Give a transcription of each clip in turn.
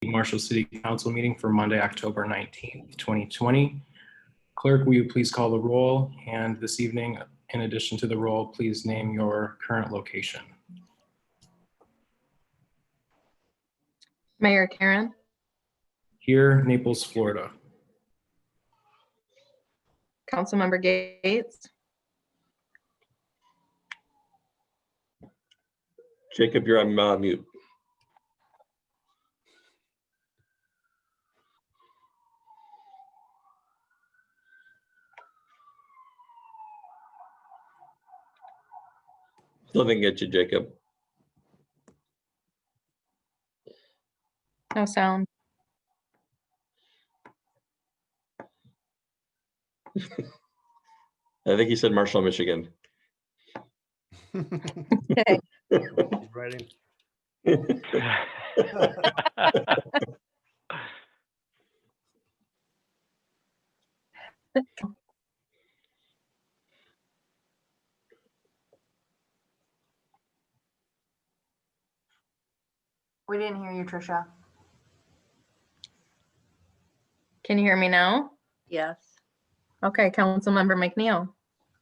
Marshall City Council meeting for Monday, October 19th, 2020. Clerk, will you please call the roll? And this evening, in addition to the roll, please name your current location. Mayor Karen, Here, Naples, Florida. Councilmember Gates, Jacob, you're on mute. Still didn't get you, Jacob. no sound. I think he said Marshall, Michigan. Okay. Writing. We didn't hear you, Tricia. Can you hear me now? Yes. Okay, Councilmember McNeil,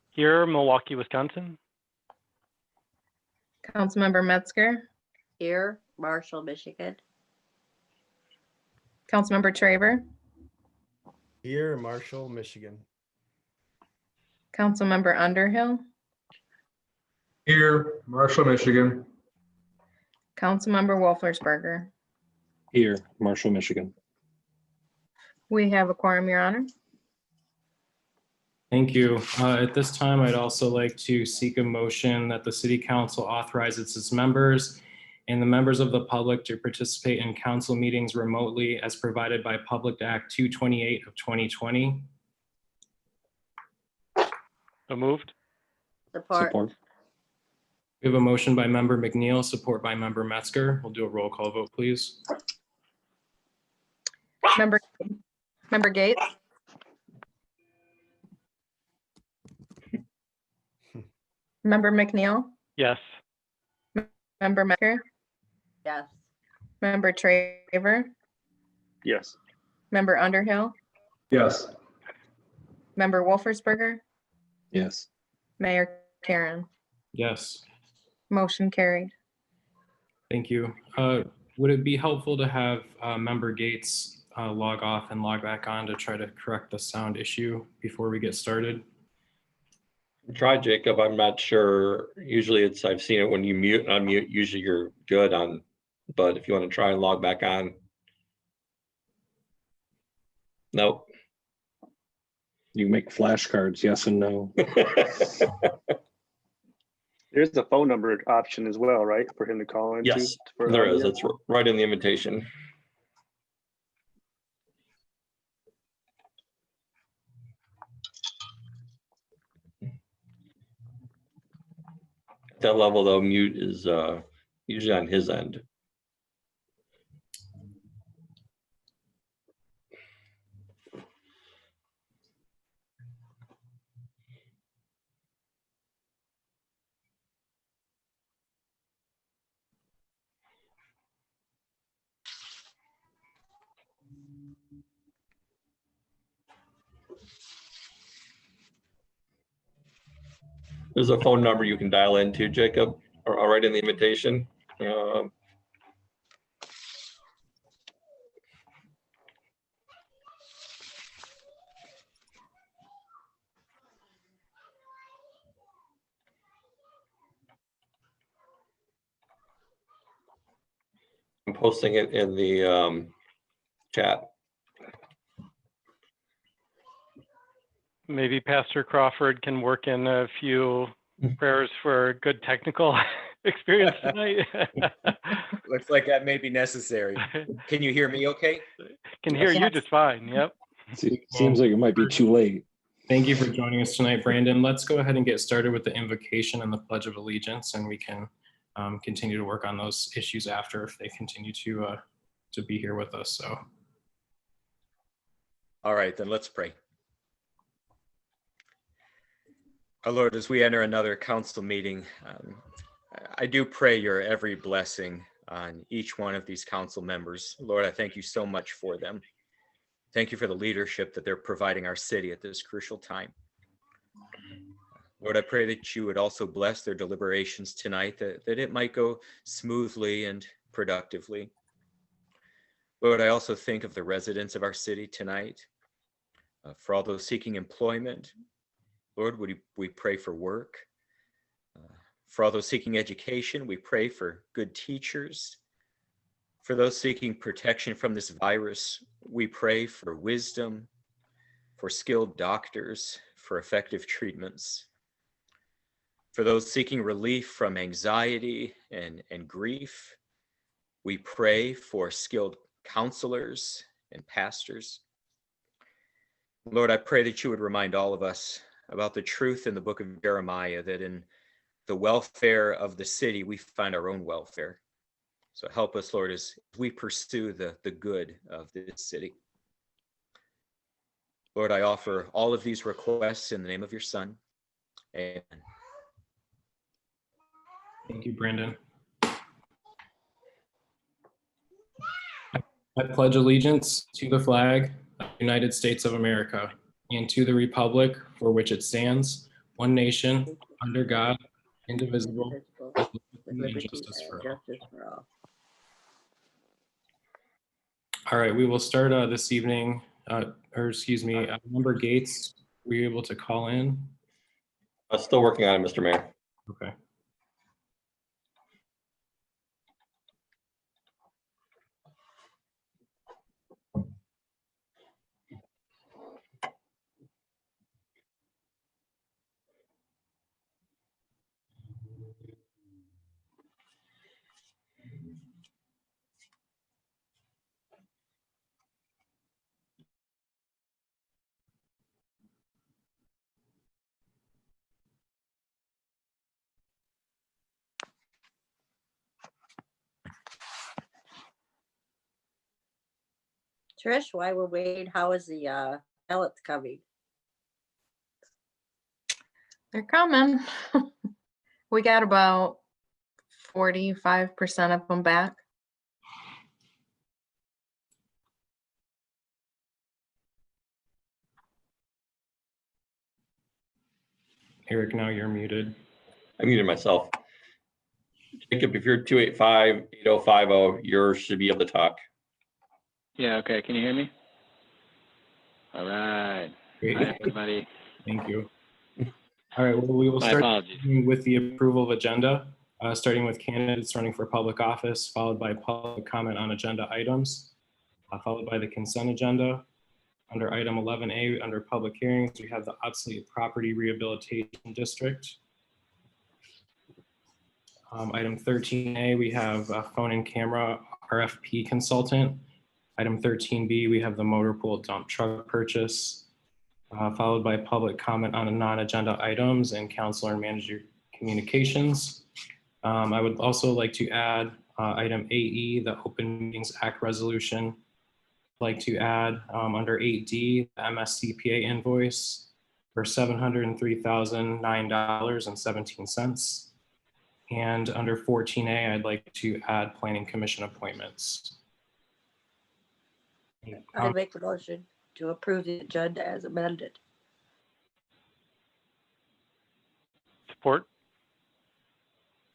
Here, Milwaukee, Wisconsin. Councilmember Metzger, Here, Marshall, Michigan. Councilmember Traver, Here, Marshall, Michigan. Councilmember Underhill, Here, Marshall, Michigan. Councilmember Wolfersberger. Here, Marshall, Michigan. We have a quorum, Your Honor. Thank you. At this time, I'd also like to seek a motion that the City Council authorizes its members and the members of the public to participate in council meetings remotely as provided by Public Act 228 of 2020. So moved. Support. We have a motion by Member McNeil, support by Member Metzger. We'll do a roll call vote, please. Member Gates, Member McNeil, Yes. Member Metzger, Yes. Member Traver, Yes. Member Underhill, Yes. Member Wolfersberger, Yes. Mayor Karen. Yes, Motion carried. thank you. Would it be helpful to have Member Gates log off and log back on to try to correct the sound issue before we get started? Try, Jacob. I'm not sure. Usually I've seen it when you mute and unmute, usually you're good on, but if you want to try and log back on. Nope. You make flashcards, yes and no. There's the phone number option as well, right? For him to call into. Yes, for there is. audio? It's right in the invitation. At that level though, mute is usually on his end. There's a phone number you can dial into, Jacob, or right in the invitation. I'm posting it in the chat. Maybe Pastor Crawford can work in a few prayers for good technical experience tonight. Looks like that may be necessary. Can you hear me okay? Can hear you just fine. Yep. Seems like it might be too late. Thank you for joining us tonight, Brandon. Let's go ahead and get started with the invocation and the Pledge of Allegiance, and we can continue to work on those issues after if they continue to be here with us. So, All right, then let's pray. Our Lord, as we enter another council meeting, I do pray your every blessing on each one of these council members. Lord, I thank you so much for them. Thank you for the leadership that they're providing our city at this crucial time. Lord, I pray that you would also bless their deliberations tonight, that it might go smoothly and productively. Lord, I also think of the residents of our city tonight, for all those seeking employment. Lord, we pray for work. For all those seeking education, we pray for good teachers. For those seeking protection from this virus, we pray for wisdom, for skilled doctors, for effective treatments. For those seeking relief from anxiety and grief, we pray for skilled counselors and pastors. Lord, I pray that you would remind all of us about the truth in the book of Jeremiah, that in the welfare of the city, we find our own welfare. So help us, Lord, as we pursue the good of this city. Lord, I offer all of these requests in the name of your Son. Amen. Thank you, Brandon. I pledge allegiance to the flag of the United States of America and to the republic for which it stands, one nation, under God, indivisible, with liberty and justice for all. All right, we will start this evening, Member Gates, were you able to call in? I'm still working on it, Mr. Mayor. Okay. Trish, while we're waiting, how is the ballots coming? They're coming. We got about 45% of them back. Eric, now you're muted. I muted myself. Jacob, if you're 285-8050, yours should be able to talk. Yeah, okay. Can you hear me? All right. Great. Hi, everybody. Thank you. All right, well, we will My start apologies. with the approval of agenda, starting with candidates running for public office, followed by public comment on agenda items, followed by the consent agenda. Under item 11A, under public hearings, we have the obsolete property rehabilitation district. Item 13A, we have phone and camera RFP consultant. Item 13B, we have the motor pool dump truck purchase, followed by public comment on the non-agenda items and council and manager communications. I would also like to add item 8E, the Open Meetings Act resolution. I'd like to add under 8D, the MSCPA invoice for $703,009.17. And under 14A, I'd like to add planning commission appointments. I make the motion to approve the agenda as amended. Support.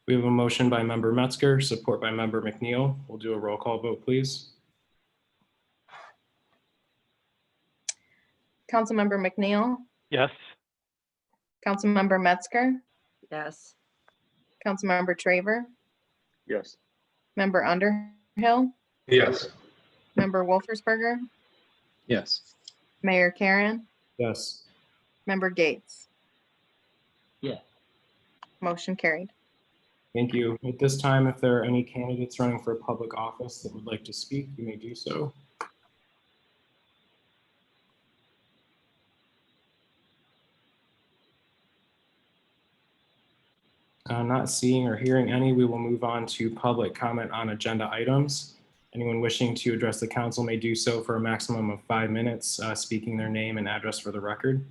We have a motion by member Metzger, support by member McNeil. We'll do a roll call vote, please. Councilmember McNeil, Yes. Councilmember Metzger, Yes. Councilmember Traver, Yes. Member Underhill, Yes. Member Wolfersberger, Yes. Mayor Karen, Yes. Member Gates. Yeah. Motion carried. Thank you. At this time, if there are any candidates running for public office that would like to speak, you may do so. Not seeing or hearing any, we will move on to public comment on agenda items. Anyone wishing to address the council may do so for a maximum of 5 minutes, speaking their name and address for the record.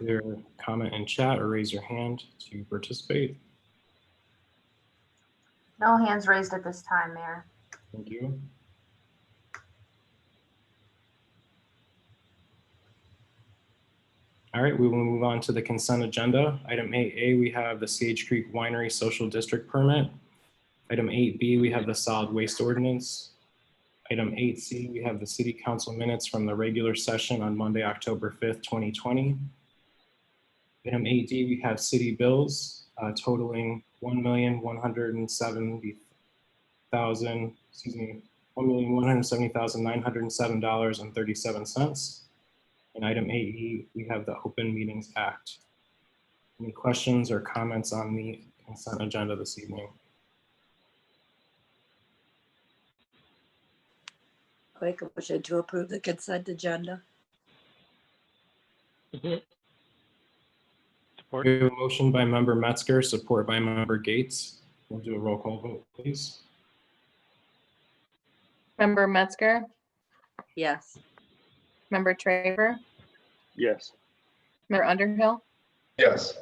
Either comment in chat or raise your hand to participate. No hands raised at this time, Mayor. Thank you. All right, we will move on to the consent agenda. Item 8A, we have the Sage Creek Winery Social District Permit. Item 8B, we have the solid waste ordinance. Item 8C, we have the city council minutes from the regular session on Monday, October 5th, 2020. Item 8D, we have city bills totaling $1,170,907.37. And item 8E, we have the Open Meetings Act. Any questions or comments on the consent agenda this evening? Make a motion to approve the consent agenda. Support. We have a motion by member Metzger, support by member Gates. We'll do a roll call vote, please. Member Metzger, Yes. Member Traver, Yes. Member Underhill, Yes.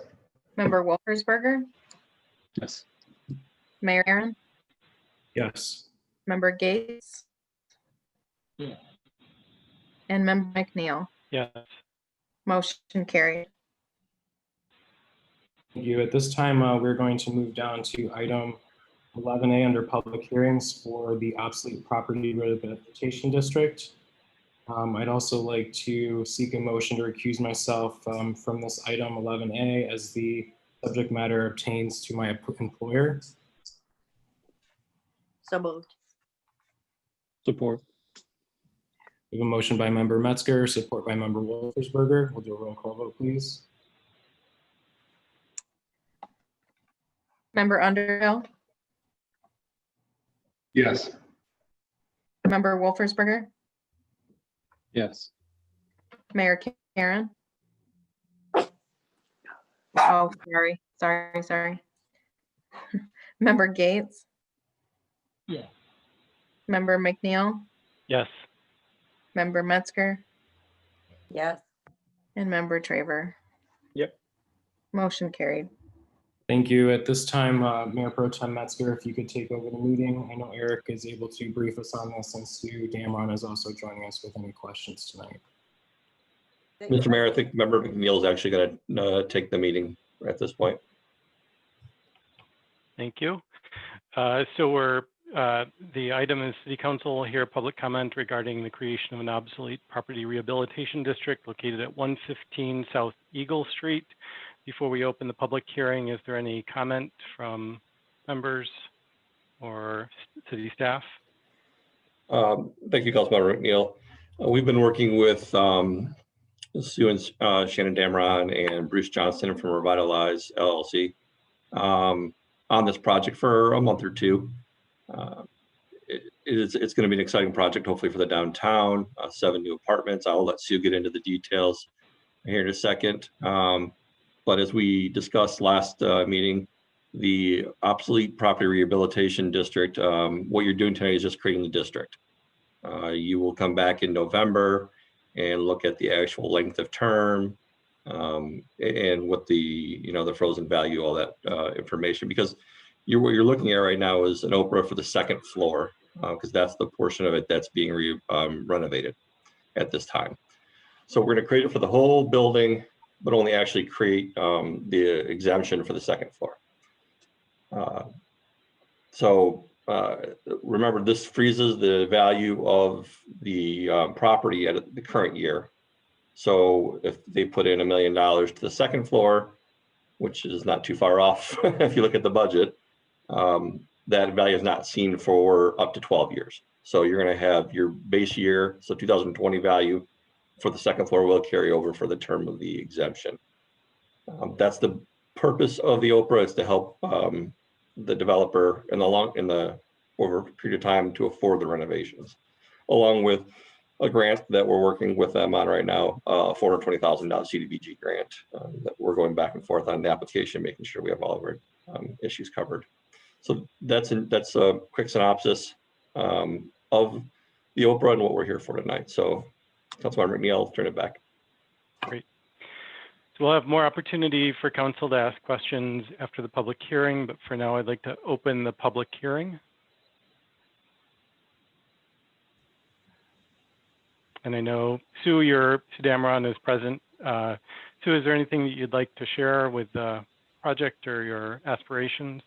Member Wolfersberger, Yes. Mayor Aaron, Yes. Member Gates, Yeah. and Member McNeil. Yes. Motion carried. Thank you. At this time, we're going to move down to item 11A under public hearings for the obsolete property rehabilitation district. I'd also like to seek a motion to recuse myself from this item 11A as the subject matter obtains to my employer. So moved. Support. We have a motion by member Metzger, support by member Wolfersberger. We'll do a roll call vote, please. Member Underhill, Yes. Member Wolfersberger, Yes. Mayor Karen. Oh, sorry. Member Gates, Yeah. Member McNeil, Yes. Member Metzger, Yes. and Member Traver. Yep. Motion carried. Thank you. At this time, Mayor Pro Tem Metzger, if you could take over the meeting. I know Eric is able to brief us on this, and Sue Damron is also joining us with any questions tonight. Mr. Mayor, I think member McNeil is actually going to take the meeting at this point. Thank you. The item is City Council hear public comment regarding the creation of an obsolete property rehabilitation district located at 115 South Eagle Street. Before we open the public hearing, is there any comment from members or city staff? Thank you, Councilmember McNeil. We've been working with Sue and Shannon Damron and Bruce Johnson from Revitalize LLC on this project for a month or two. It's going to be an exciting project, hopefully for the downtown, 7 new apartments. I'll let Sue get into the details here in a second. But as we discussed last meeting, the obsolete property rehabilitation district, what you're doing tonight is just creating the district. You will come back in November and look at the actual length of term and what the frozen value, all that information, because what you're looking at right now is an OPRA for the second floor, because that's the portion of it that's being renovated at this time. So we're going to create it for the whole building, but only actually create the exemption for the second floor. Remember, this freezes the value of the property at the current year. So if they put in $1 million to the second floor, which is not too far off if you look at the budget, that value is not seen for up to 12 years. So you're going to have your base year, so 2020 value for the second floor will carry over for the term of the exemption. That's the purpose of the OPRA, is to help the developer over a period of time to afford the renovations, along with a grant that we're working with them on right now, $420,000 CDBG grant that we're going back and forth on the application, making sure we have all of our issues covered. So that's a quick synopsis of the OPRA and what we're here for tonight. So Councilmember McNeil, I'll turn it back. Great. So we'll have more opportunity for council to ask questions after the public hearing, but for now, I'd like to open the public hearing. And I know Sue, Sue Dameron is present. Sue, is there anything that you'd like to share with the project or your aspirations?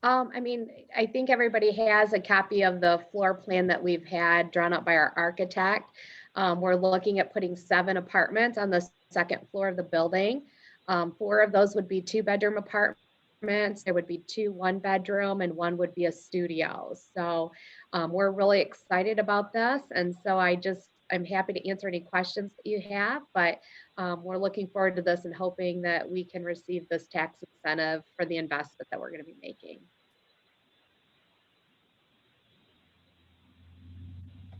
I mean, I think everybody has a copy of the floor plan that we've had drawn up by our architect. We're looking at putting 7 apartments on the second floor of the building. 4 of those would be 2-bedroom apartments. There would be 2 1-bedroom and 1 would be a studio. So we're really excited about this. And so I'm happy to answer any questions that you have, but we're looking forward to this and hoping that we can receive this tax incentive for the investment that we're going to be making.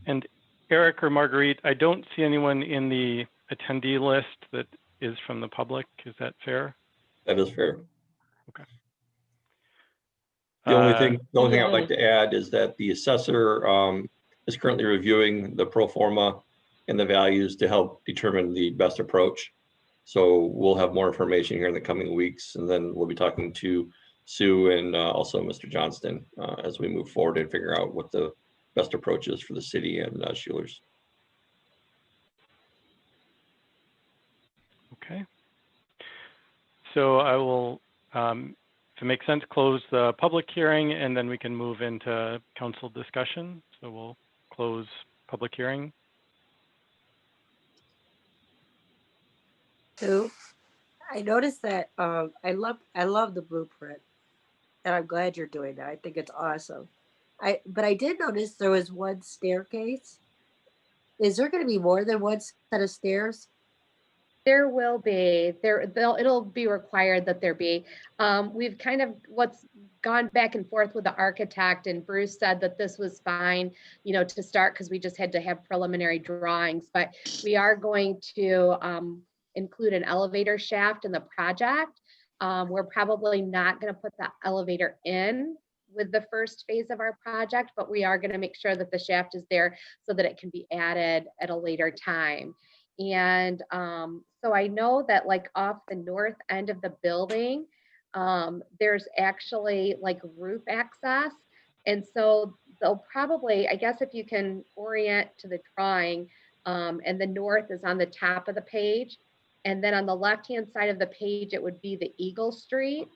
And Eric or Marguerite, I don't see anyone in the attendee list that is from the public. Is that fair? That is fair. Okay. The only thing I'd like to add is that the assessor is currently reviewing the pro forma and the values to help determine the best approach. So we'll have more information here in the coming weeks, and then we'll be talking to Sue and also Mr. Johnston as we move forward and figure out what the best approach is for the city and Schuler's. Okay. So I will, if it makes sense, close the public hearing and then we can move into council discussion. So we'll close public hearing. Sue, I noticed that I love the blueprint, and I'm glad you're doing that. I think it's awesome. But I did notice there was 1 staircase. Is there going to be more than 1 set of stairs? There will be. It'll be required that there be. We've kind of what's gone back and forth with the architect, and Bruce said that this was fine, to start because we just had to have preliminary drawings. But we are going to include an elevator shaft in the project. We're probably not going to put the elevator in with the first phase of our project, but we are going to make sure that the shaft is there so that it can be added at a later time. And so I know that like off the north end of the building, there's actually like roof access. And so they'll probably, I guess if you can orient to the drawing, and the north is on the top of the page. And then on the left-hand side of the page, it would be the Eagle Street.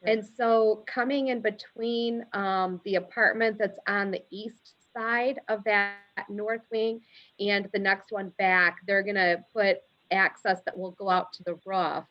And so coming in between the apartment that's on the east side of that north wing and the next one back, they're gonna put access that will go out to the roof.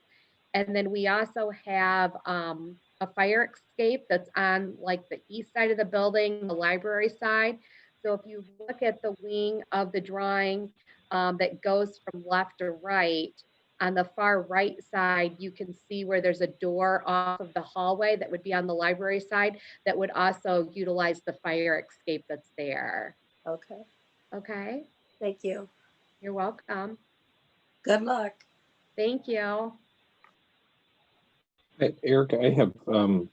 And then we also have a fire escape that's on like the east side of the building, the library side. So if you look at the wing of the drawing that goes from left to right, on the far right side, you can see where there's a door off of the hallway that would be on the library side that would also utilize the fire escape that's there. Okay. Okay. Thank you. You're welcome. Good luck. Thank you. Eric, I have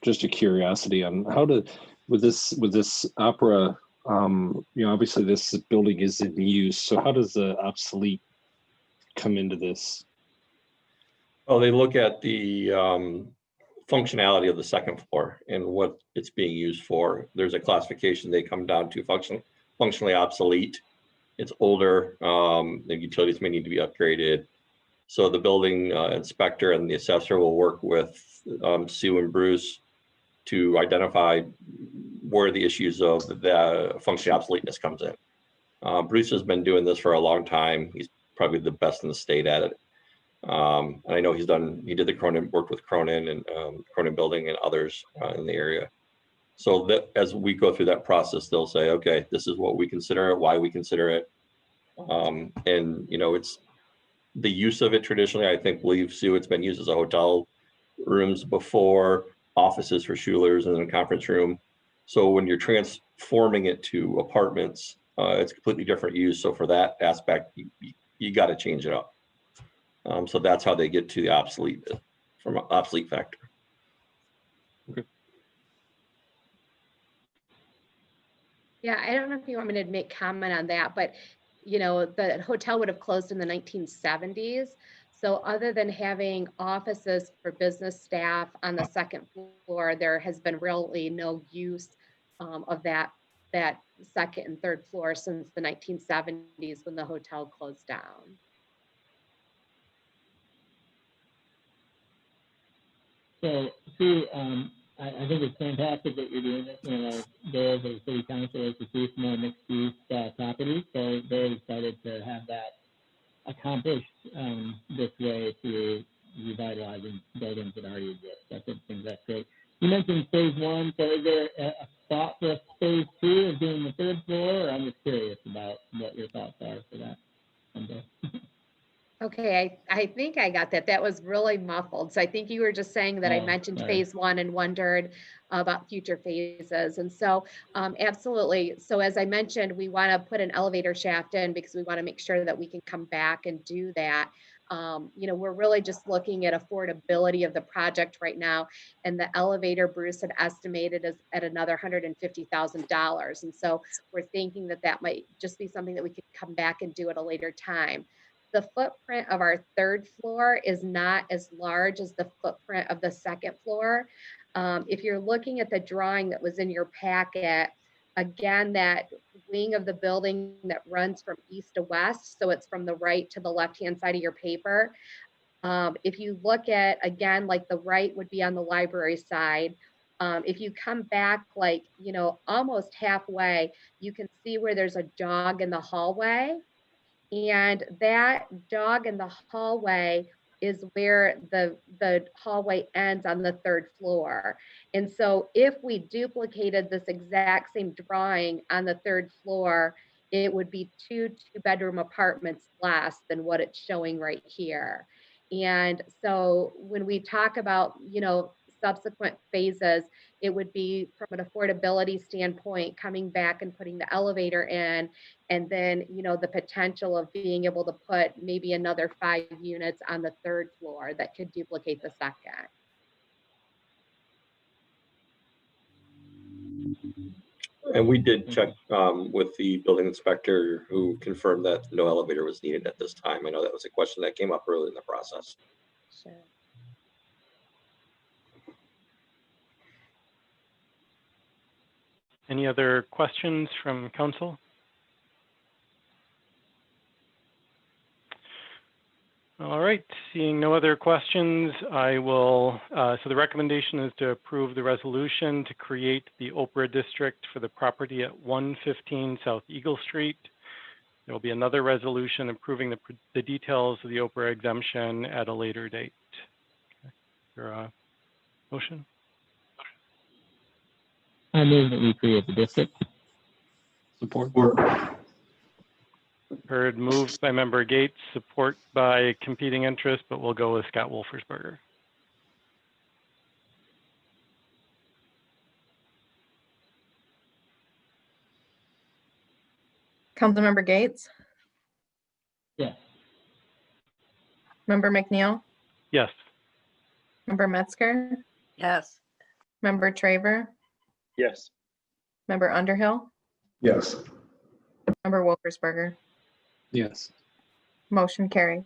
just a curiosity on how to, with this opera, obviously this building is in use. So how does the obsolete come into this? Oh, they look at the functionality of the second floor and what it's being used for. There's a classification they come down to functionally obsolete. It's older, the utilities may need to be upgraded. So the building inspector and the assessor will work with Sue and Bruce to identify where the issues of the functionally obsoleteness comes in. Bruce has been doing this for a long time. He's probably the best in the state at it. And I know he did the Cronin, worked with Cronin and Cronin Building and others in the area. So that as we go through that process, they'll say, okay, this is what we consider it, why we consider it. And it's the use of it traditionally, I believe, Sue, it's been used as a hotel rooms before, offices for Schuler's and a conference room. So when you're transforming it to apartments, it's completely different use. So for that aspect, you got to change it up. So that's how they get to the obsolete factor. Okay. Yeah, I don't know if you want me to make comment on that, but the hotel would have closed in the 1970s. So other than having offices for business staff on the second floor, there has been really no use of that second and third floor since the 1970s when the hotel closed down. So, Sue, I think it's fantastic that you're doing this. And our goal as a city council is to see more mixed-use properties. So, very excited to have that accomplished this way through revitalizing buildings that already exist. I think that's great. You mentioned phase 1. So, is there a thought for phase 2 of doing the third floor? Or I'm just curious about what your thoughts are for that someday. Okay, I think I got that. That was really muffled. So I think you were just saying that I mentioned sorry. phase 1 and wondered about future phases. And so absolutely. So as I mentioned, we want to put an elevator shaft in because we want to make sure that we can come back and do that. You know, we're really just looking at affordability of the project right now. And the elevator, Bruce had estimated is at another $150,000. And so we're thinking that that might just be something that we could come back and do at a later time. The footprint of our third floor is not as large as the footprint of the second floor. If you're looking at the drawing that was in your packet, again, that wing of the building that runs from east to west, so it's from the right to the left-hand side of your paper. If you look at, again, like the right would be on the library side. If you come back like, you know, almost halfway, you can see where there's a jog in the hallway. And that jog in the hallway is where the hallway ends on the third floor. And so if we duplicated this exact same drawing on the third floor, it would be two bedroom apartments less than what it's showing right here. And so when we talk about, you know, subsequent phases, it would be from an affordability standpoint, coming back and putting the elevator in, and then, you know, the potential of being able to put maybe another 5 units on the third floor that could duplicate the second. And we did check with the building inspector who confirmed that no elevator was needed at this time. I know that was a question that came up early in the process. Sure. Any other questions from council? All right, seeing no other questions, I will, so the recommendation is to approve the resolution to create the Oprah district for the property at 115 South Eagle Street. There will be another resolution approving the details of the Oprah exemption at a later date. Okay. Is there a motion? I move that we create the district. Support. Heard moved by member Gates, support by competing interest, but we'll go with Scott Wolfersberger. Councilmember Gates, Yes. Member McNeil, Yes. Member Metzger, Yes. Member Traver, Yes. Member Underhill, Yes. Member Wolfersberger. Yes. Motion carried.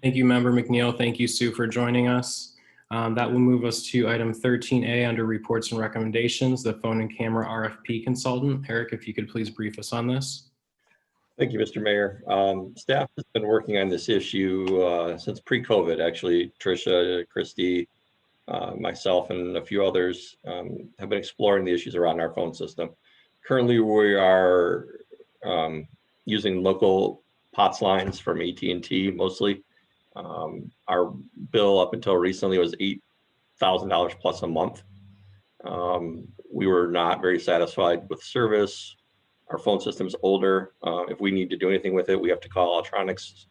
Thank you, Member McNeil. Thank you, Sue, for joining us. That will move us to item 13A under reports and recommendations, the phone and camera RFP consultant. Eric, if you could please brief us on this. Thank you, Mr. Mayor. Staff has been working on this issue since pre-COVID, actually. Tricia, Christy, myself, and a few others have been exploring the issues around our phone system. Currently, we are using local POTS lines from AT&T mostly. Our bill up until recently was $8,000 plus a month. We were not very satisfied with service. Our phone system's older. If we need to do anything with it, we have to call electronics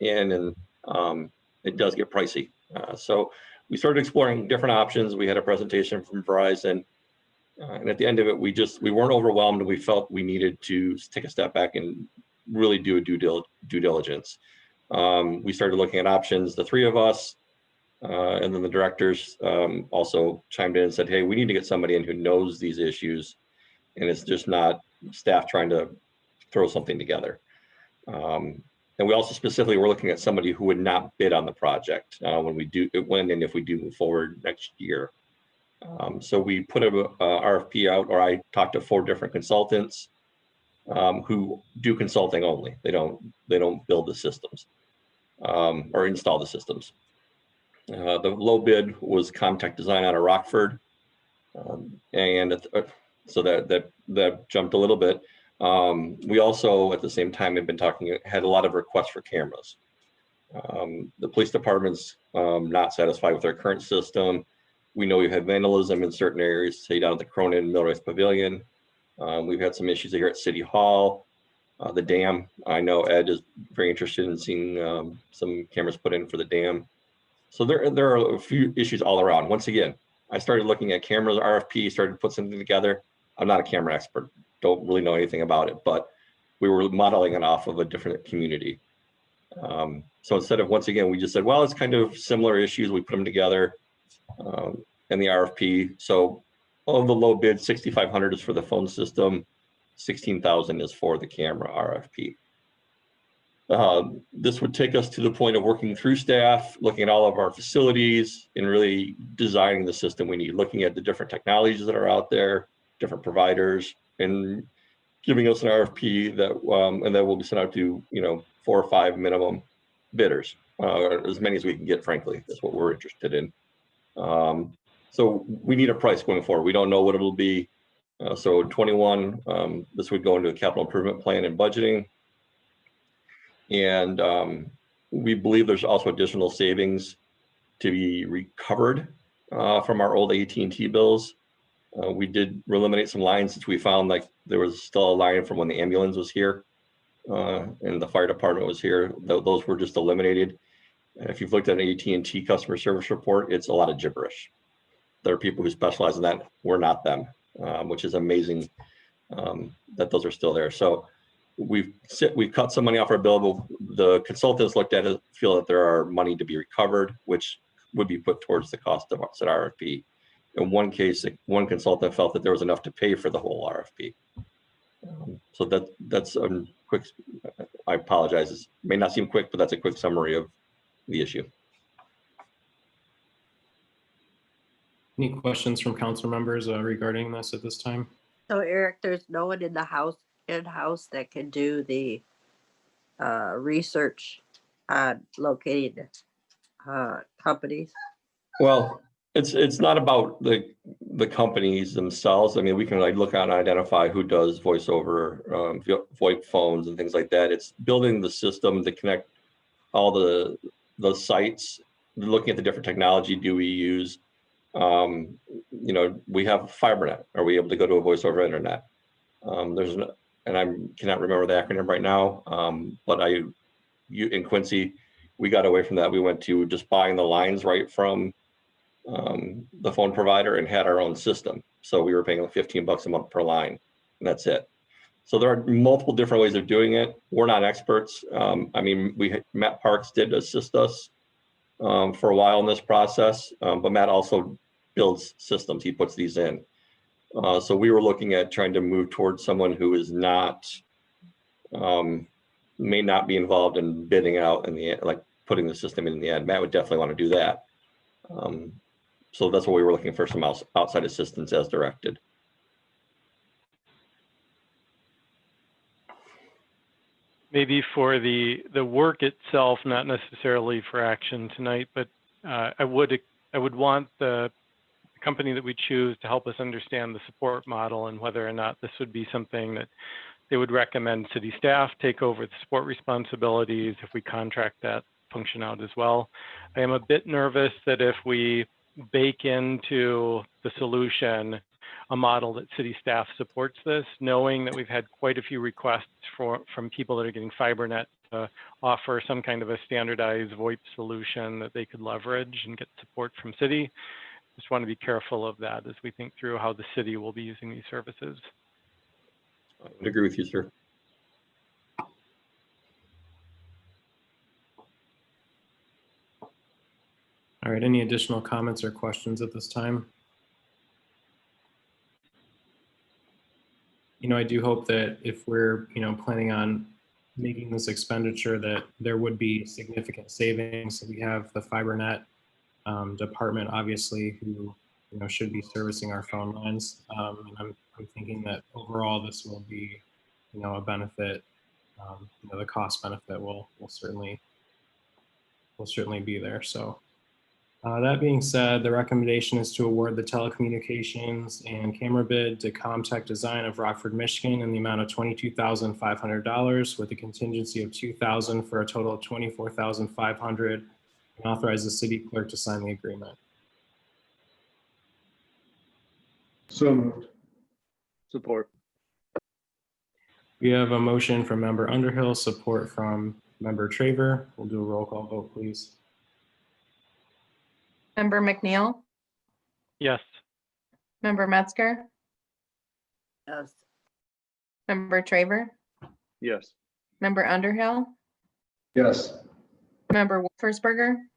in, and it does get pricey. So we started exploring different options. We had a presentation from Verizon. And at the end of it, we weren't overwhelmed, and we felt we needed to take a step back and really do a due diligence. We started looking at options, the three of us, and then the directors also chimed in and said, hey, we need to get somebody in who knows these issues, and it's just not staff trying to throw something together. And we also specifically were looking at somebody who would not bid on the project when and if we do move forward next year. So we put a RFP out, or I talked to 4 different consultants who do consulting only. They don't build the systems or install the systems. The low bid was Comtech Design out of Rockford, so that jumped a little bit. We also, at the same time, had a lot of requests for cameras. The police department's not satisfied with their current system. We know we've had vandalism in certain areas, say down at the Cronin Millrace Pavilion. We've had some issues here at City Hall. The dam, I know Ed is very interested in seeing some cameras put in for the dam. So there are a few issues all around. Once again, I started looking at cameras, RFP, started to put something together. I'm not a camera expert, don't really know anything about it, but we were modeling it off of a different community. So instead of, once again, we just said, well, it's kind of similar issues. We put them together in the RFP. So of the low bid, 6,500 is for the phone system, 16,000 is for the camera RFP. This would take us to the point of working through staff, looking at all of our facilities and really designing the system we need, looking at the different technologies that are out there, different providers, and giving us an RFP that and that will be sent out to 4 or 5 minimum bidders, as many as we can get, frankly. That's what we're interested in. So we need a price going forward. We don't know what it'll be. So 21, this would go into a capital improvement plan and budgeting. And we believe there's also additional savings to be recovered from our old AT&T bills. We did eliminate some lines since we found like there was still a line from when the ambulance was here and the fire department was here. Those were just eliminated. If you've looked at an AT&T customer service report, it's a lot of gibberish. There are people who specialize in that. We're not them, which is amazing that those are still there. So we've cut some money off our bill, but the consultants looked at it, feel that there are money to be recovered, which would be put towards the cost of said RFP. In one case, one consultant felt that there was enough to pay for the whole RFP. So that's a quick, I apologize, it may not seem quick, but that's a quick summary of the issue. Any questions from council members regarding this at this time? So Eric, there's no one in-house that can do the research on locating companies? Well, it's not about the companies themselves. I mean, we can like look out and identify who does voice over VoIP phones and things like that. It's building the system to connect all the sites, looking at the different technology do we use. We have FiberNet. Are we able to go to a voice over internet? And I cannot remember the acronym right now, but in Quincy, we got away from that. We went to just buying the lines right from the phone provider and had our own system. So we were paying like $15 a month per line, and that's it. So there are multiple different ways of doing it. We're not experts. I mean, Matt Parks did assist us for a while in this process, but Matt also builds systems. He puts these in. So we were looking at trying to move towards someone who is not, may not be involved in bidding out in the like putting the system in the end. Matt would definitely want to do that. So that's what we were looking for, some outside assistance as directed. Maybe for the work itself, not necessarily for action tonight, but I would want the company that we choose to help us understand the support model and whether or not this would be something that they would recommend city staff take over the support responsibilities if we contract that function out as well. I am a bit nervous that if we bake into the solution a model that city staff supports this, knowing that we've had quite a few requests from people that are getting FiberNet to offer some kind of a standardized VoIP solution that they could leverage and get support from city. Just want to be careful of that as we think through how the city will be using these services. I would agree with you, sir. All right, any additional comments or questions at this time? I do hope that if we're, planning on making this expenditure that there would be significant savings. We have the FiberNet department, obviously, who should be servicing our phone lines. And I'm thinking that overall this will be a benefit. The cost benefit will certainly be there. So that being said, the recommendation is to award the telecommunications and camera bid to Comtech Design of Rockford, Michigan in the amount of $22,500 with a contingency of $2,000 for a total of $24,500, and authorize the city clerk to sign the agreement. So moved. Support. We have a motion from Member Underhill, support from Member Traver. We'll do a roll call vote, please. Member McNeil, Yes. Member Metzger, Yes. Member Traver, Yes. Member Underhill, Yes. Member Wolfersberger,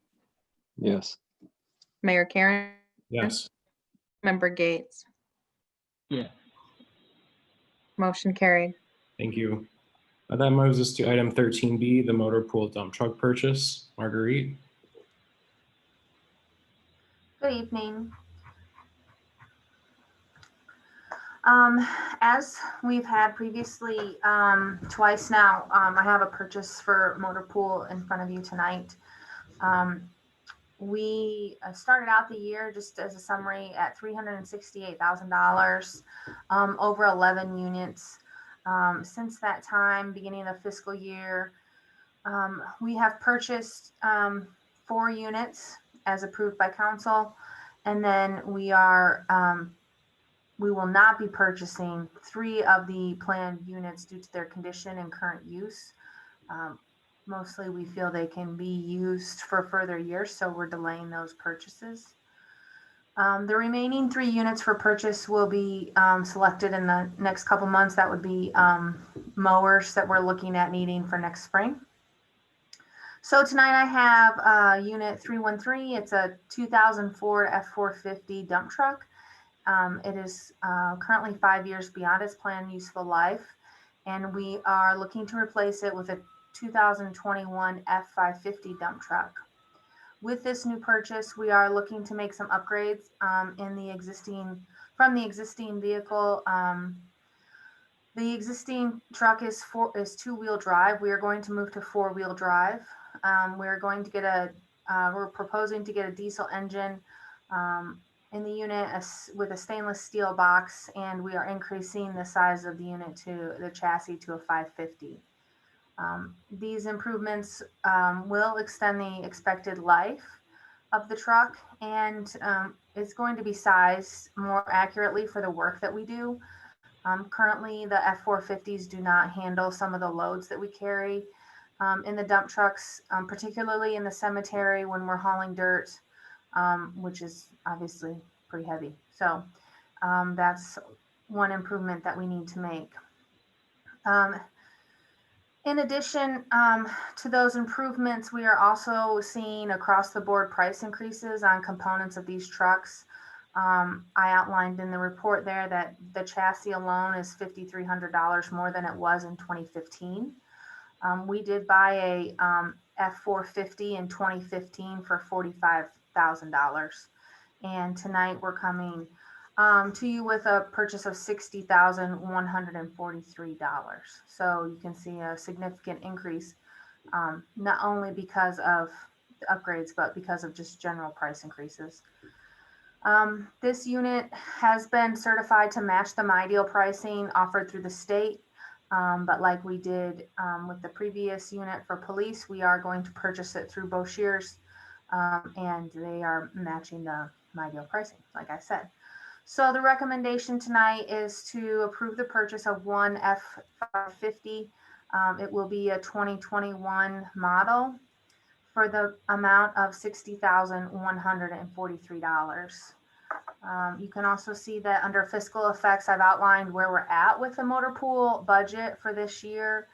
Yes. Mayor Karen, Yes. Member Gates. Yes. Motion carried. Thank you. That moves us to item 13B, the motor pool dump truck purchase. Marguerite. Good evening. As we've had previously, twice now, I have a purchase for motor pool in front of you tonight. We started out the year, just as a summary, at $368,000, over 11 units. Since that time, beginning of fiscal year, we have purchased 4 units as approved by council, and then we will not be purchasing 3 of the planned units due to their condition and current use. Mostly we feel they can be used for further years, so we're delaying those purchases. The remaining 3 units for purchase will be selected in the next couple months. That would be mowers that we're looking at needing for next spring. So tonight I have unit 313. It's a 2000 Ford F450 dump truck. It is currently 5 years beyond its planned useful life, and we are looking to replace it with a 2021 F550 dump truck. With this new purchase, we are looking to make some upgrades from the existing vehicle. The existing truck is 2-wheel drive. We are going to move to 4-wheel drive. We're proposing to get a diesel engine in the unit with a stainless steel box, and we are increasing the size of the unit to the chassis to a 550. These improvements will extend the expected life of the truck, and it's going to be sized more accurately for the work that we do. Currently, the F450s do not handle some of the loads that we carry in the dump trucks, particularly in the cemetery when we're hauling dirt, which is obviously pretty heavy. So that's one improvement that we need to make. In addition to those improvements, we are also seeing across the board price increases on components of these trucks. I outlined in the report there that the chassis alone is $5,300 more than it was in 2015. We did buy a F450 in 2015 for $45,000. And tonight we're coming to you with a purchase of $60,143. So you can see a significant increase, not only because of the upgrades, but because of just general price increases. This unit has been certified to match the MyDeal pricing offered through the state. But like we did with the previous unit for police, we are going to purchase it through Boshears, and they are matching the MyDeal pricing, like I said. So the recommendation tonight is to approve the purchase of one F550. It will be a 2021 model for the amount of $60,143. You can also see that under fiscal effects, I've outlined where we're at with the motor pool budget for this year.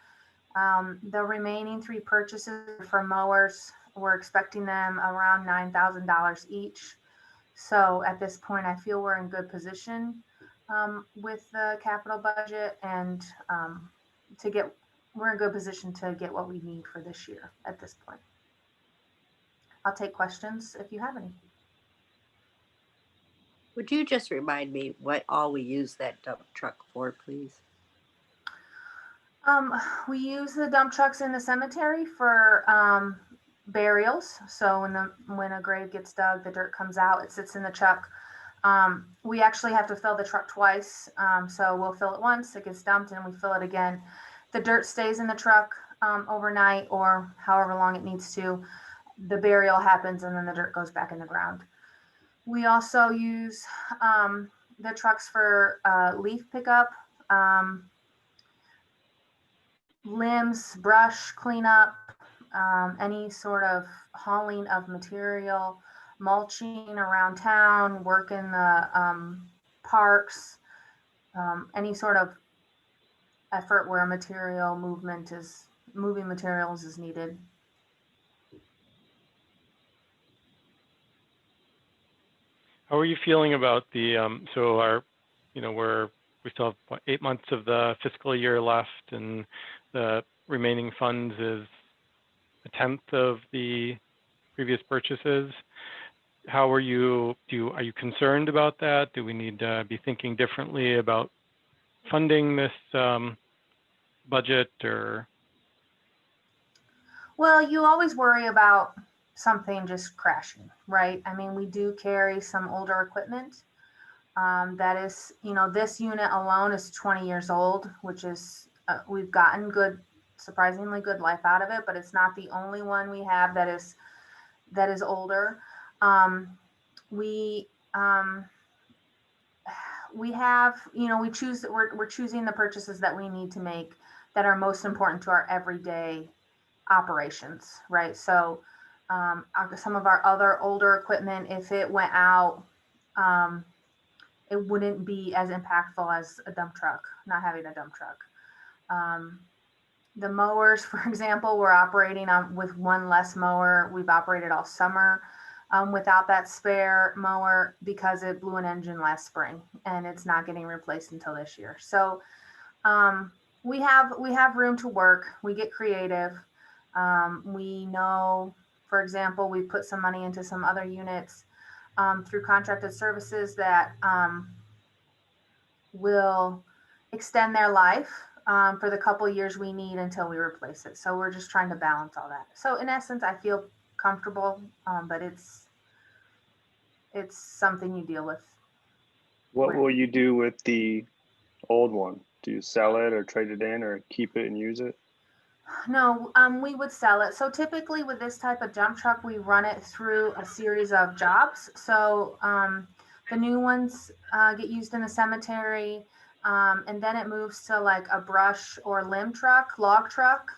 The remaining 3 purchases for mowers, we're expecting them around $9,000 each. So at this point, I feel we're in good position with the capital budget and to get we're in good position to get what we need for this year at this point. I'll take questions if you have any. Would you just remind me what all we use that dump truck for, please? We use the dump trucks in the cemetery for burials. So when a grave gets dug, the dirt comes out, it sits in the truck. We actually have to fill the truck twice. So we'll fill it once, it gets dumped, and we fill it again. The dirt stays in the truck overnight or however long it needs to. The burial happens and then the dirt goes back in the ground. We also use the trucks for leaf pickup, limbs, brush cleanup, any sort of hauling of material, mulching around town, work in the parks, any sort of effort where moving materials is needed. How are you feeling about the, so we still have what, 8 months of the fiscal year left, and the remaining funds is a tenth of the previous purchases. How are you concerned about that? Do we need to be thinking differently about funding this budget, or? Well, you always worry about something just crashing, right? I mean, we do carry some older equipment that is, this unit alone is 20 years old, which is, we've gotten surprisingly good life out of it, but it's not the only one we have that is older. We have, we're choosing the purchases that we need to make that are most important to our everyday operations, right? So some of our other older equipment, if it went out, it wouldn't be as impactful as a dump truck, not having a dump truck. The mowers, for example, we're operating with one less mower. We've operated all summer without that spare mower because it blew an engine last spring and it's not getting replaced until this year. So we have room to work. We get creative. We know, for example, we put some money into some other units through contracted services that will extend their life for the couple years we need until we replace it. So we're just trying to balance all that. So in essence, I feel comfortable, but it's something you deal with. What will you do with the old one? Do you sell it or trade it in or keep it and use it? No, we would sell it. So typically with this type of dump truck, we run it through a series of jobs. So the new ones get used in the cemetery, and then it moves to like a brush or limb truck, log truck,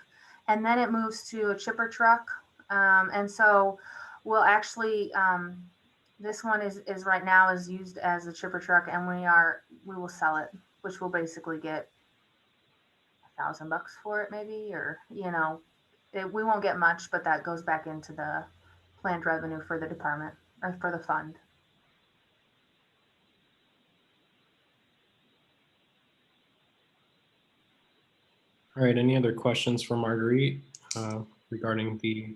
and then it moves to a chipper truck. And so we'll actually, this one is right now is used as a chipper truck, and we will sell it, which will basically get $1,000 for it maybe, or we won't get much, but that goes back into the planned revenue for the department or for the fund. All right, any other questions for Marguerite regarding the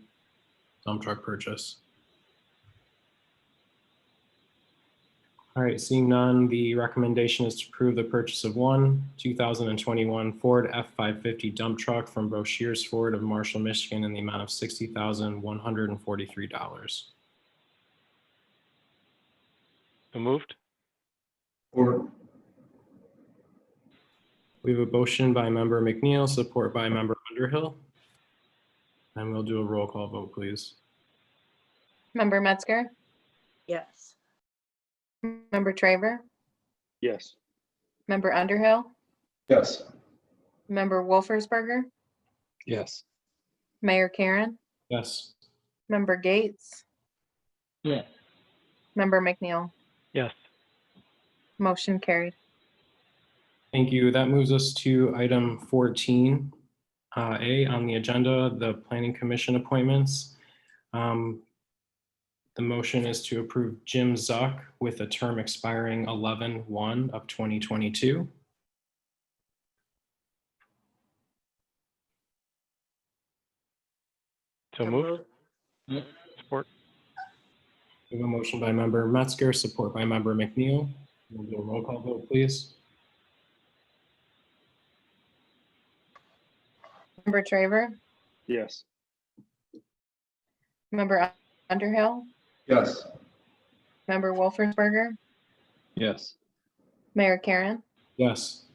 dump truck purchase? All right, seeing none, the recommendation is to approve the purchase of one 2021 Ford F-550 dump truck from Broshears Ford of Marshall, Michigan in the amount of $60,143. So moved. Or We have a motion by member McNeil, support by member Underhill. And we'll do a roll call vote, please. Member Metzger, Yes. Member Traver, Yes. Member Underhill, yes. Member Wolfersberger, Yes. Mayor Karen, Yes. Member Gates, Yes. Member McNeil. Yes. Motion carried. Thank you. That moves us to item 14A on the agenda, the Planning Commission appointments. The motion is to approve Jim Zuck with a term expiring 11/1 of 2022. So moved. Support. We have a motion by member Metzger, support by member McNeil. We'll do a roll call vote, please. Member Traver, Yes. member Underhill, Yes. member Wolfersberger, Yes. Mayor Karen, Yes.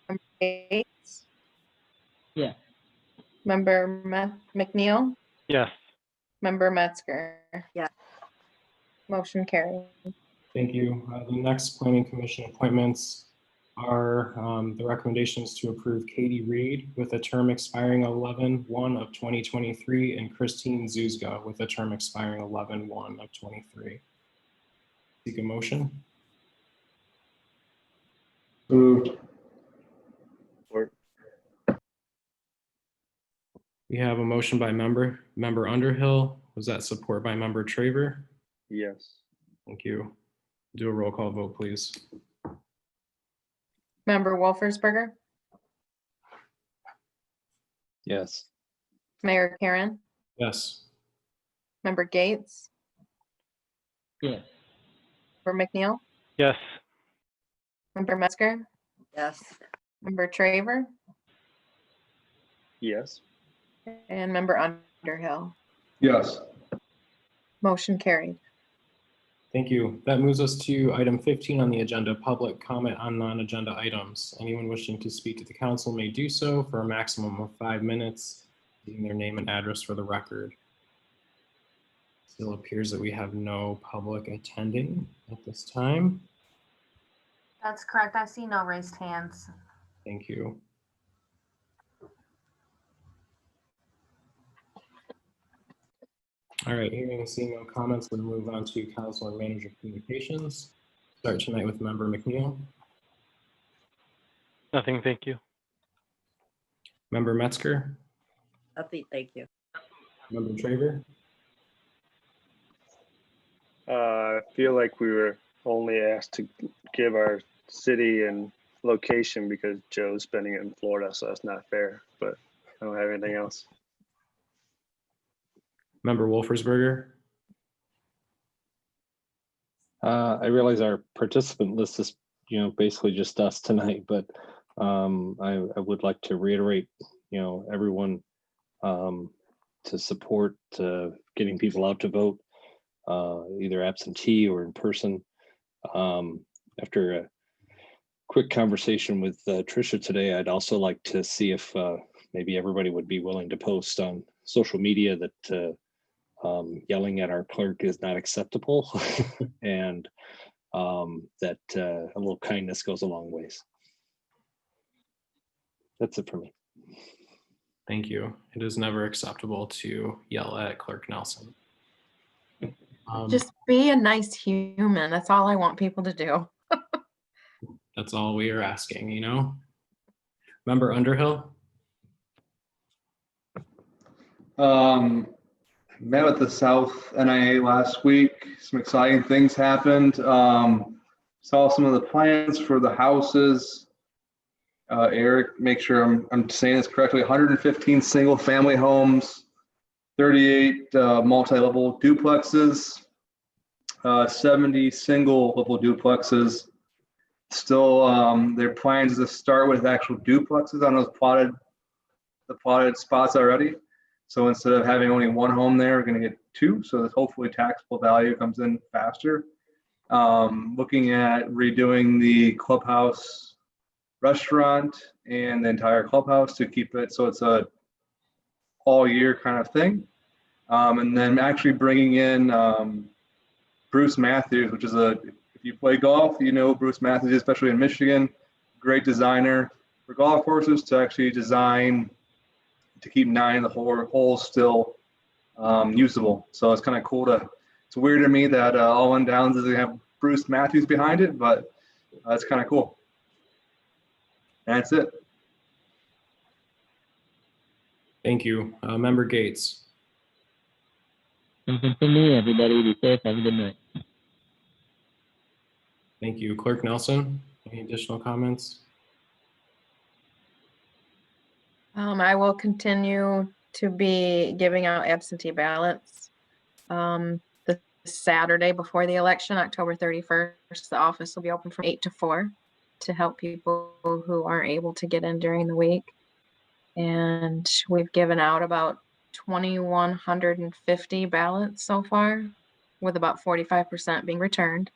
member Gates, Yes. member McNeil, Yes. member Metzger. Yes. Motion carried. Thank you. The next planning commission appointments are the recommendations to approve Katie Reed with a term expiring 11/1 of 2023 and Christine Zuzga with a term expiring 11/1 of 23. Seek a motion. Moved. Support. We have a motion by member Underhill. Was that support by member Traver? Yes. Thank you. Do a roll call vote, please. Member Wolfersberger, Yes. Mayor Karen, Yes. member Gates, Yes. member McNeil, Yes. member Metzger, Yes. member Traver, Yes. and member Underhill. Yes. Motion carried. Thank you. That moves us to item 15 on the agenda, public comment on non-agenda items. Anyone wishing to speak to the council may do so for a maximum of 5 minutes, giving their name and address for the record. Still appears that we have no public attending at this time. That's correct. I see no raised hands. Thank you. All right, hearing and seeing no comments, we'll move on to council and manager communications. Start tonight with member McNeil. Nothing, thank you. Member Metzger, Nothing, thank you. member Traver, I feel like we were only asked to give our city and location because Joe's spending it in Florida, so that's not fair, but I don't have anything else. member Wolfersberger, I realize our participant list is, basically just us tonight, but I would like to reiterate, everyone to support getting people out to vote, either absentee or in person. After a quick conversation with Tricia today, I'd also like to see if maybe everybody would be willing to post on social media that yelling at our clerk is not acceptable and that a little kindness goes a long ways. That's it for me. thank you. It is never acceptable to yell at Clerk Nelson. Just be a nice human. That's all I want people to do. That's all we are asking, Member Underhill, Met with the South NIA last week. Some exciting things happened. Saw some of the plans for the houses. Eric, make sure I'm saying this correctly. 115 single family homes, 38 multi-level duplexes, 70 single level duplexes. Still, their plans is to start with actual duplexes on those plotted spots already. So instead of having only one home there, we're going to get two. So that hopefully taxable value comes in faster. Looking at redoing the clubhouse restaurant and the entire clubhouse to keep it so it's a all year kind of thing. And then actually bringing in Bruce Matthews, which is if you play golf, Bruce Matthews, especially in Michigan, great designer for golf courses to actually design to keep 9 of the holes still usable. So it's kind of cool it's weird to me that All In Downs doesn't have Bruce Matthews behind it, but it's kind of cool. And that's it. thank you. Member Gates, Nothing for me. Everybody be safe. Have a good night. thank you. Clerk Nelson, any additional comments? I will continue to be giving out absentee ballots. The Saturday before the election, October 31st, the office will be open from 8 to 4 to help people who aren't able to get in during the week. And we've given out about 2,150 ballots so far, with about 45% being returned.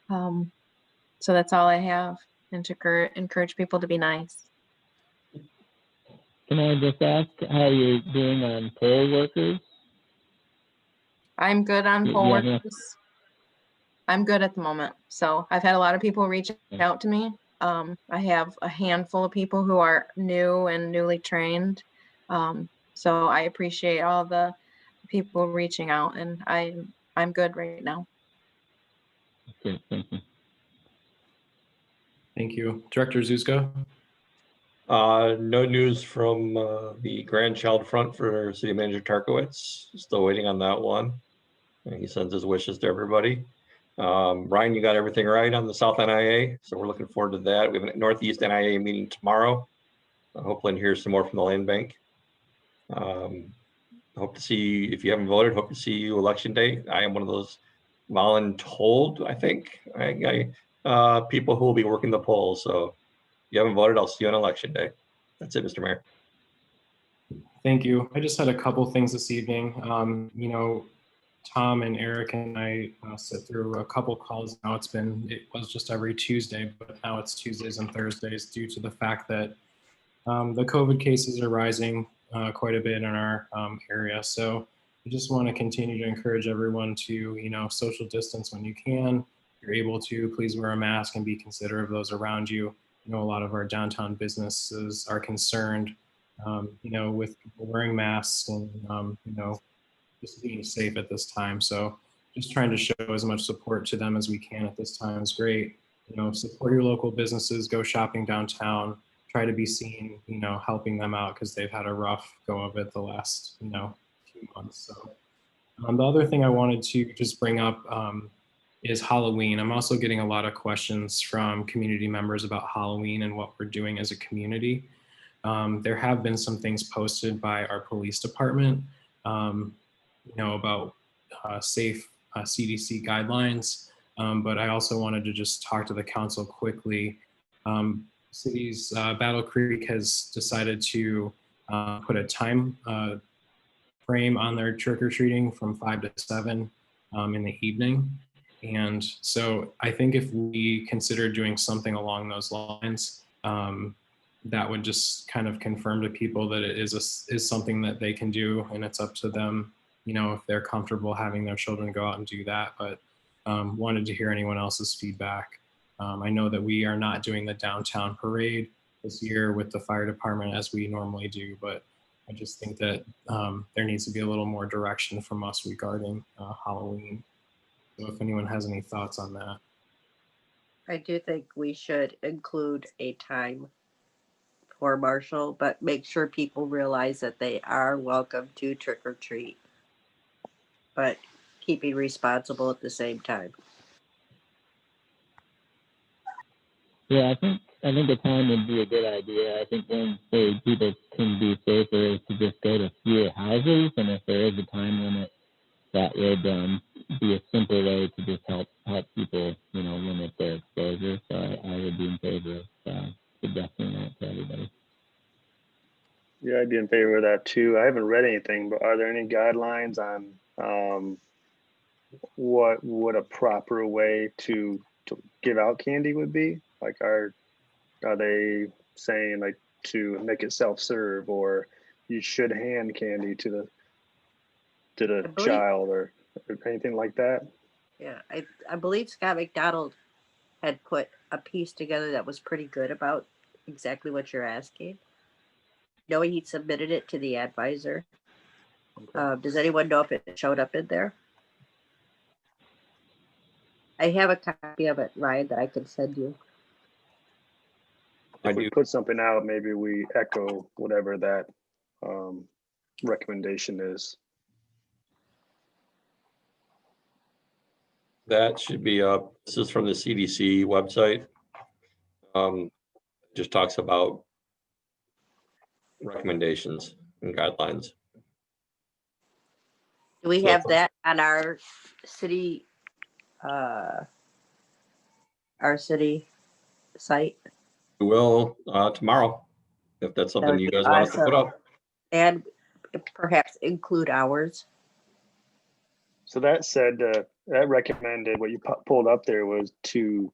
So that's all I have, and to encourage people to be nice. Can I just ask how you're doing on poll workers? I'm good on You- poll you have enough- workers. I'm good at the moment. So I've had a lot of people reach out to me. I have a handful of people who are new and newly trained. So I appreciate all the people reaching out, and I'm good right now. Okay, thank you. Thank you. Director Zuzko? No news from the grandchild front for City Manager Tarkowitz. Still waiting on that one. And he sends his wishes to everybody. Ryan, you got everything right on the South NIA, so we're looking forward to that. We have a Northeast NIA meeting tomorrow. Hopefully hear some more from the land bank. Hope to see, if you haven't voted, hope to see you election day. I am one of those voluntold, I think, people who will be working the polls. So if you haven't voted, I'll see you on election day. That's it, Mr. Mayor. Thank you. I just had a couple things this evening. You know, Tom and Eric and I sit through a couple calls now. It was just every Tuesday, but now it's Tuesdays and Thursdays due to the fact that the COVID cases are rising quite a bit in our area. So I just want to continue to encourage everyone to, you know, social distance when you can. If you're able to, please wear a mask and be considerate of those around you. You know, a lot of our downtown businesses are concerned, you know, with people wearing masks and, you know, just being safe at this time. So just trying to show as much support to them as we can at this time is great. You know, support your local businesses, go shopping downtown, try to be seen, you know, helping them out because they've had a rough go of it the last, you know, few months. So the other thing I wanted to just bring up is Halloween. I'm also getting a lot of questions from community members about Halloween and what we're doing as a community. There have been some things posted by our police department, you know, about safe CDC guidelines. But I also wanted to just talk to the council quickly. City's Battle Creek has decided to put a time frame on their trick-or-treating from 5 to 7 in the evening. And so I think if we consider doing something along those lines, that would just kind of confirm to people that it is something that they can do, and it's up to them, you know, if they're comfortable having their children go out and do that. But wanted to hear anyone else's feedback. I know that we are not doing the downtown parade this year with the fire department as we normally do, but I just think that there needs to be a little more direction from us regarding Halloween. So if anyone has any thoughts on that. I do think we should include a time for Marshall, but make sure people realize that they are welcome to trick or treat, but keeping responsible at the same time. Yeah, I think a time would be a good idea. I think one way people can be safer is to just go to fewer houses, and if there is a time limit, that would be a simple way to just help people, you know, limit their exposure. So I would be in favor of suggesting that to everybody. Yeah, I'd be in favor of that too. I haven't read anything, but are there any guidelines on what a proper way to give out candy would be? Like, are they saying like to make it self-serve, or you should hand candy to the child or anything like that? Yeah, I believe Scott McDonald had put a piece together that was pretty good about exactly what you're asking. No, he submitted it to the advisor. Does anyone know if it showed up in there? I have a copy of it, Ryan, that I can send you. If we put something out, maybe we echo whatever that recommendation is. That should be up. This is from the CDC website. Just talks about recommendations. and guidelines. Do we So- have that on our city site? We will tomorrow, if that's That something would you be guys want us to put awesome. up. And perhaps include hours. So that said, that recommended, what you pulled up there was to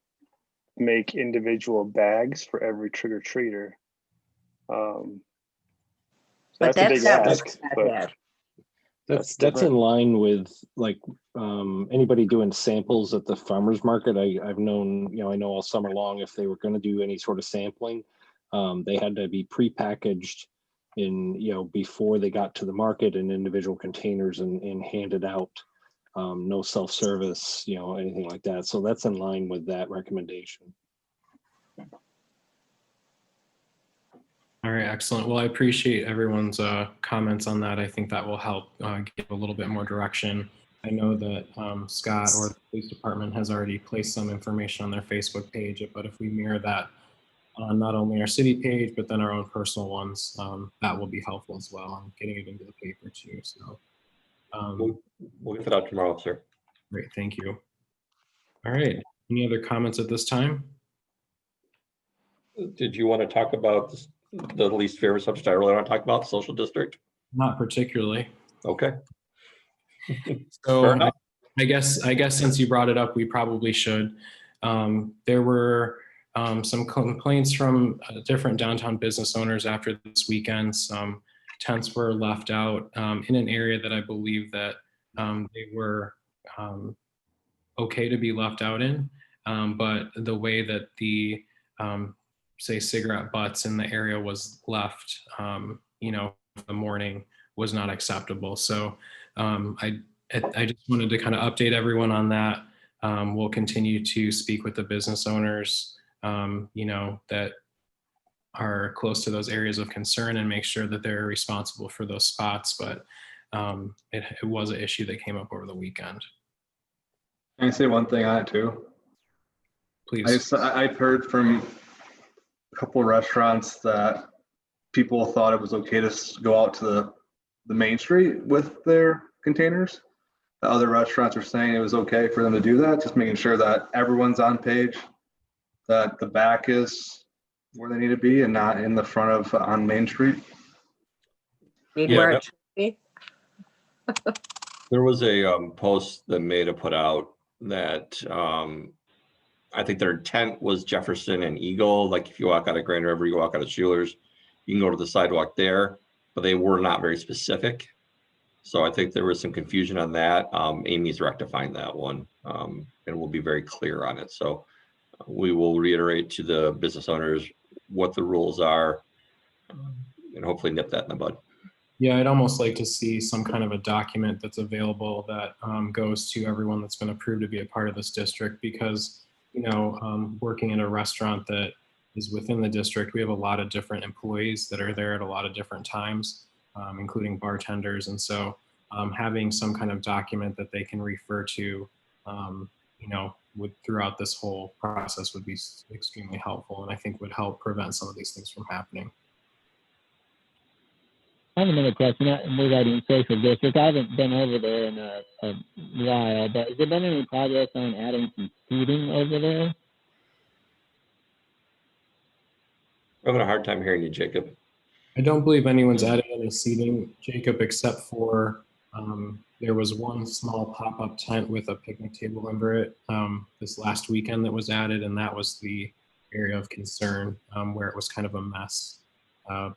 make individual bags for every trick or treater. So But that's a big that's not ask, what but I had. That's different. in line with like anybody doing samples at the farmers market. I've known, I know all summer long, if they were going to do any sort of sampling, they had to be prepackaged in, before they got to the market in individual containers and handed out. No self-service, anything like that. So that's in line with that recommendation. All right, excellent. Well, I appreciate everyone's comments on that. I think that will help give a little bit more direction. I know that Scott or the police department has already placed some information on their Facebook page, but if we mirror that on not only our city page, but then our own personal ones, that will be helpful as well, and getting it into the paper too. So We'll get it out tomorrow, sir. great, thank you. All right, any other comments at this time? Did you want to talk about the least favorite subject I really want to talk about, social district? Not particularly. Okay. So Fair enough. I guess since you brought it up, we probably should. There were some complaints from different downtown business owners after this weekend. Some tents were left out in an area that I believe that they were okay to be left out in, but the way that the say cigarette butts in the area was left, the morning was not acceptable. So I just wanted to kind of update everyone on that. We'll continue to speak with the business owners, that are close to those areas of concern and make sure that they're responsible for those spots. But it was an issue that came up over the weekend. Can I say one thing on it too? Please. I've heard from a couple of restaurants that people thought it was okay to go out to the main street with their containers. The other restaurants are saying it was okay for them to do that, just making sure that everyone's on page, that the back is where they need to be and not in the front of on Main Street. Yeah, there was a post that Maida put out that I think their intent was Jefferson and Eagle. Like if you walk out of Grand River, you walk out of Schuler's, you can go to the sidewalk there, but they were not very specific. So I think there was some confusion on that. Amy's rectifying that one, and we'll be very clear on it. So we will reiterate to the business owners what the rules are and hopefully nip that in the bud. Yeah, I'd almost like to see some kind of a document that's available that goes to everyone that's been approved to be a part of this district, because, working in a restaurant that is within the district, we have a lot of different employees that are there at a lot of different times, including bartenders. And so having some kind of document that they can refer to, throughout this whole process would be extremely helpful, and I think would help prevent some of these things from happening. I have another question regarding social district. I haven't been over there in a while, but has there been any progress on adding some seating over there? I'm having a hard time hearing you, Jacob. I don't believe anyone's added any seating, Jacob, except for there was one small pop-up tent with a picnic table under it this last weekend that was added, and that was the area of concern where it was kind of a mess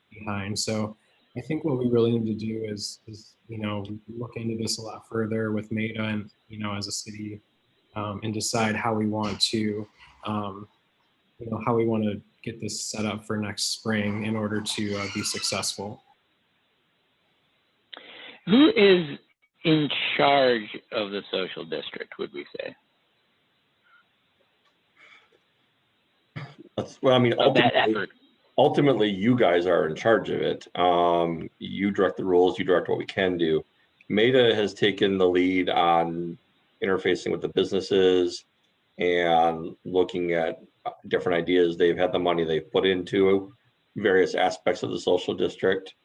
behind. So I think what we really need to do is look into this a lot further with Maida and as a city, and decide how we want to get this set up for next spring in order to be successful. Who is in charge of the social district, would we say? Ultimately, you guys are in charge of it. You direct the rules, you direct what we can do. Maida has taken the lead on interfacing with the businesses and looking at different ideas. They've had the money they've put into various aspects of the social district.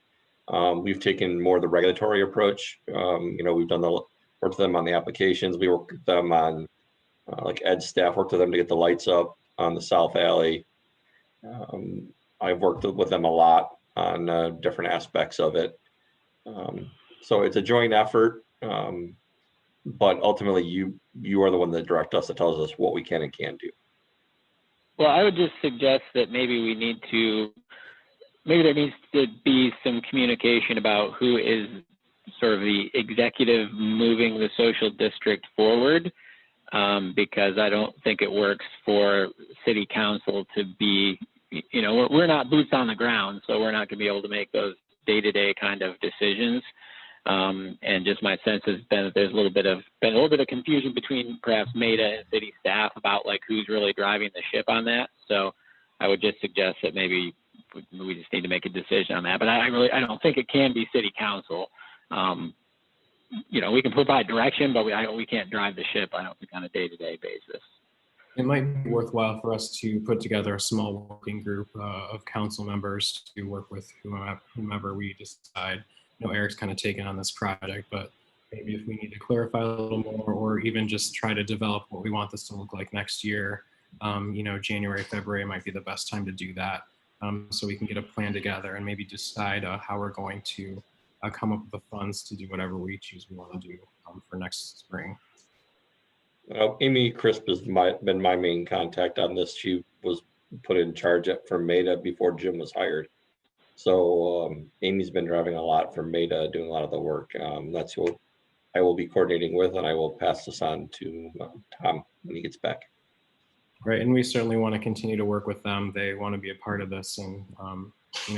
We've taken more the regulatory approach. We've done worked with them on the applications. We worked with them on, like Ed's staff worked with them to get the lights up on the South Alley. I've worked with them a lot on different aspects of it. So it's a joint effort, but ultimately you are the one that directs us, that tells us what we can and can't do. Well, I would just suggest that maybe there needs to be some communication about who is sort of the executive moving the social district forward, because I don't think it works for city council to be, we're not boots on the ground, so we're not going to be able to make those day-to-day kind of decisions. And just my sense has been that there's been a little bit of confusion between perhaps MEDA and city staff about like who's really driving the ship on that. So I would just suggest that maybe we just need to make a decision on that. But I don't think it can be city council. We can provide direction, but we can't drive the ship, I don't think, on a day-to-day basis. It might be worthwhile for us to put together a small working group of council members to work with whomever we decide. Eric's kind of taken on this project, but maybe if we need to clarify a little more, or even just try to develop what we want this to look like next year, January, February might be the best time to do that. So we can get a plan together and maybe decide how we're going to come up with the funds to do whatever we choose we want to do for next spring. Amy Crisp has been my main contact on this. She was put in charge for MEDA before Jim was hired. So Amy's been driving a lot for MEDA, doing a lot of the work. That's who I will be coordinating with, and I will pass this on to Tom when he gets back. Right, and we certainly want to continue to work with them. They want to be a part of this and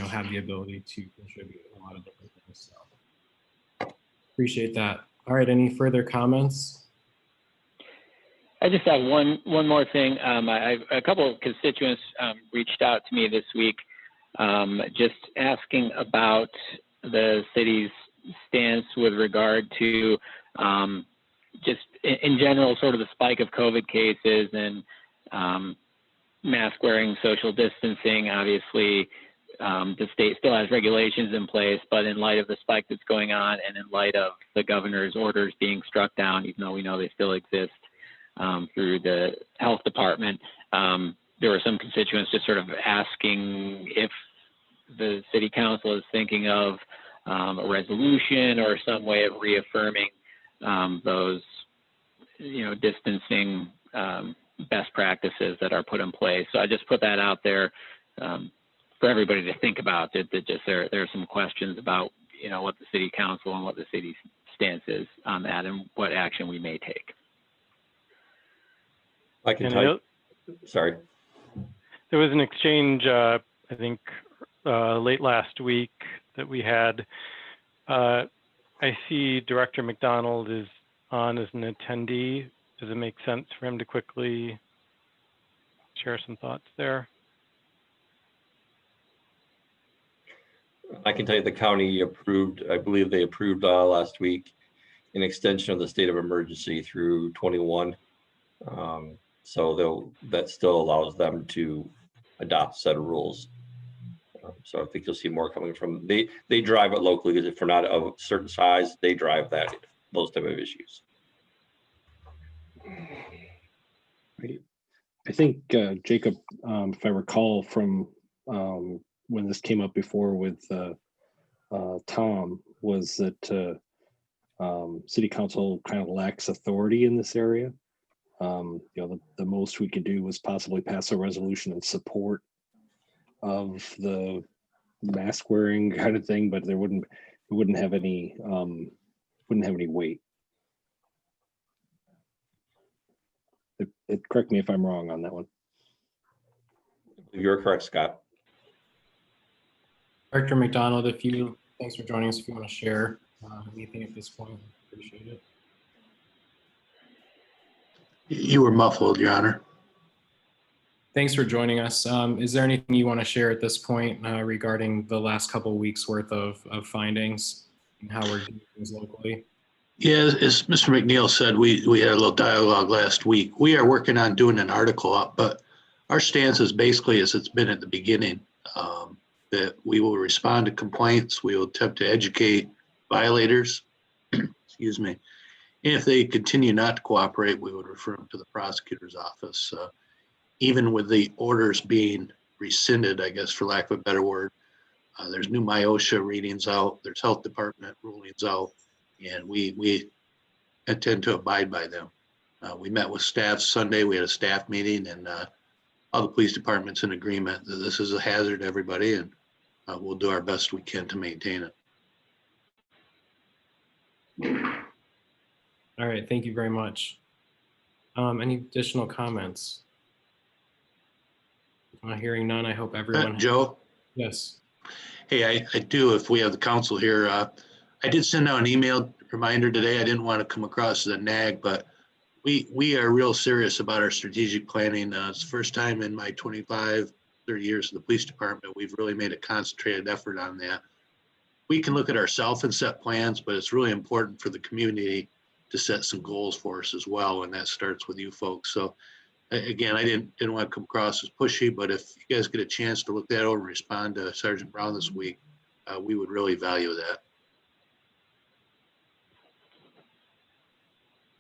have the ability to contribute a lot of different things. So appreciate that. All right, any further comments? I just have one more thing. A couple of constituents reached out to me this week, just asking about the city's stance with regard to just in general, sort of the spike of COVID cases and mask wearing, social distancing. Obviously, the state still has regulations in place, but in light of the spike that's going on and in light of the governor's orders being struck down, even though we know they still exist through the health department, there were some constituents just sort of asking if the city council is thinking of a resolution or some way of reaffirming those, distancing best practices that are put in place. So I just put that out there for everybody to think about. That there are some questions about what the city council and what the city's stance is on that and what action we may take. I can tell you. Sorry. There was an exchange, I think, late last week that we had. I see Director McDonald is on as an attendee. Does it make sense for him to quickly share some thoughts there? I can tell you the county approved, I believe they approved last week, an extension of the state of emergency through 21. So that still allows them to adopt a set of rules. So I think you'll see more coming from, they drive it locally, because if we're not of a certain size, they drive those type of issues. I think Jacob, if I recall from when this came up before with Tom, was that city council kind of lacks authority in this area. The most we could do was possibly pass a resolution in support of the mask wearing kind of thing, but it wouldn't have any weight. Correct me if I'm wrong on that one. You're correct, Scott. Director McDonald, thanks for joining us. If you want to share anything at this point, appreciate it. You were muffled, Your Honor. Thanks for joining us. Is there anything you want to share at this point regarding the last couple of weeks worth of findings and how we're doing things locally? Yeah, as Mr. McNeil said, we had a little dialogue last week. We are working on doing an article up, but our stance is basically as it's been at the beginning. that we will respond to complaints. We will attempt to educate violators. Excuse me. And if they continue not to cooperate, we would refer them to the prosecutor's office. Even with the orders being rescinded, I guess, for lack of a better word, there's new MIOSHA readings out, there's health department rulings out, and we intend to abide by them. We met with staff Sunday, we had a staff meeting, and all the police departments in agreement that this is a hazard to everybody, and we'll do our best we can to maintain it. All right, thank you very much. Any additional comments? Hearing none, I hope everyone. Joe? Yes. Hey, I do, if we have the council here, I did send out an email reminder today. I didn't want to come across as a nag, but we are real serious about our strategic planning. It's the first time in my 25, 30 years of the police department, we've really made a concentrated effort on that. We can look at ourselves and set plans, but it's really important for the community to set some goals for us as well, and that starts with you folks. So again, I didn't want to come across as pushy, but if you guys get a chance to look that over and respond to Sergeant Brown this week, we would really value that.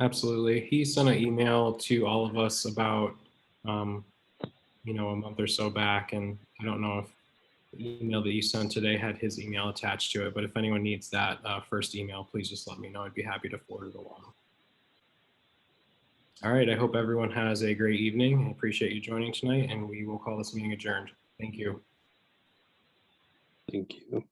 Absolutely. He sent an email to all of us about, a month or so back, and I don't know if the email that you sent today had his email attached to it, but if anyone needs that first email, please just let me know. I'd be happy to forward it along. All right, I hope everyone has a great evening. I appreciate you joining tonight, and we will call this meeting adjourned. Thank you. Thank you.